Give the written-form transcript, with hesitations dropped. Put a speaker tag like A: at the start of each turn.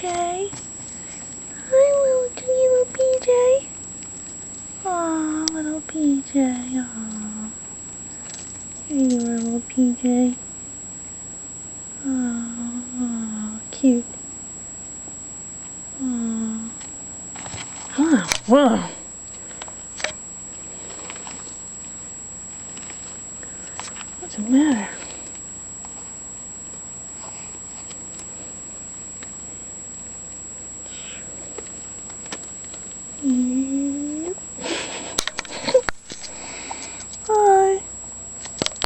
A: PJ. Hi, little PJ. Aw, little PJ. Aw. Here you are, little PJ. Aw, cute. Aw. Huh, whoa. What's the matter?